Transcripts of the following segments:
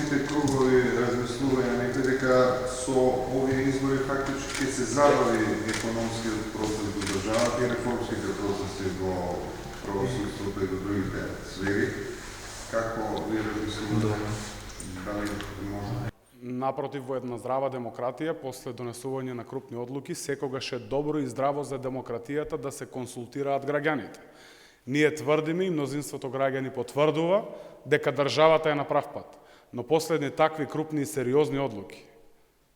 економските кругови размислувања некој дека со овие избори фактички ќе се забави економскиот процес во државата и реформските процеси во правосудството и во другите сфери. Како ви размислувате? Дали може? Напротив, во една здрава демократија, после донесување на крупни одлуки, секогаш е добро и здраво за демократијата да се консултираат граѓаните. Ние тврдиме и мнозинството граѓани потврдува дека државата е на прав пат. Но последни такви крупни и сериозни одлуки,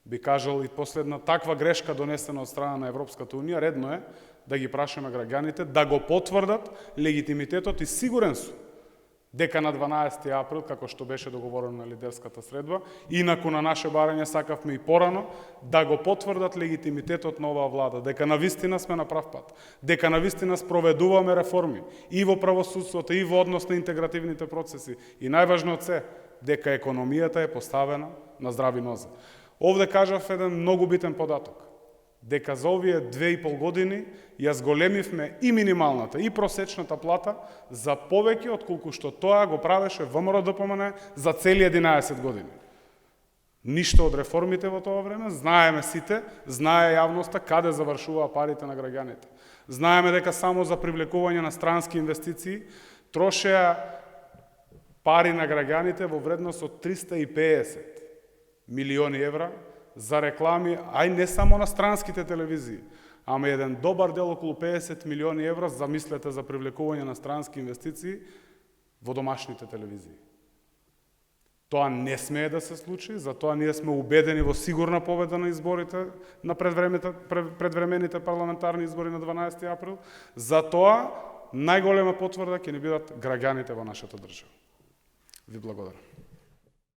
би кажал и последна таква грешка донесена од страна на Европската Унија, редно е да ги прашаме граѓаните да го потврдат легитимитетот и сигурен сум дека на 12 април, како што беше договорено на лидерската средба, инаку на наше барање сакавме и порано, да го потврдат легитимитетот на оваа влада, дека навистина сме на прав пат, дека навистина спроведуваме реформи и во правосудството, и во однос на интегративните процеси, и најважно од се, дека економијата е поставена на здрави нозе. Овде кажав еден многу битен податок, дека за овие 2,5 години ја зголемивме и минималната, и просечната плата за повеќе отколку што тоа го правеше ВМРО-ДПМН за цели 11 години. Ништо од реформите во тоа време, знаеме сите, знае јавноста каде завршуваа парите на граѓаните. Знаеме дека само за привлекување на странски инвестиции трошеа пари на граѓаните во вредност од 350 милиони евра за реклами, ај не само на странските телевизии, ама еден добар дел, околу 50 милиони евра, замислете за привлекување на странски инвестиции во домашните телевизии. Тоа не смее да се случи, затоа ние сме убедени во сигурна победа на изборите, на предвремените парламентарни избори на 12 април, затоа најголема потврда ќе ни бидат граѓаните во нашата држава. Ви благодарам.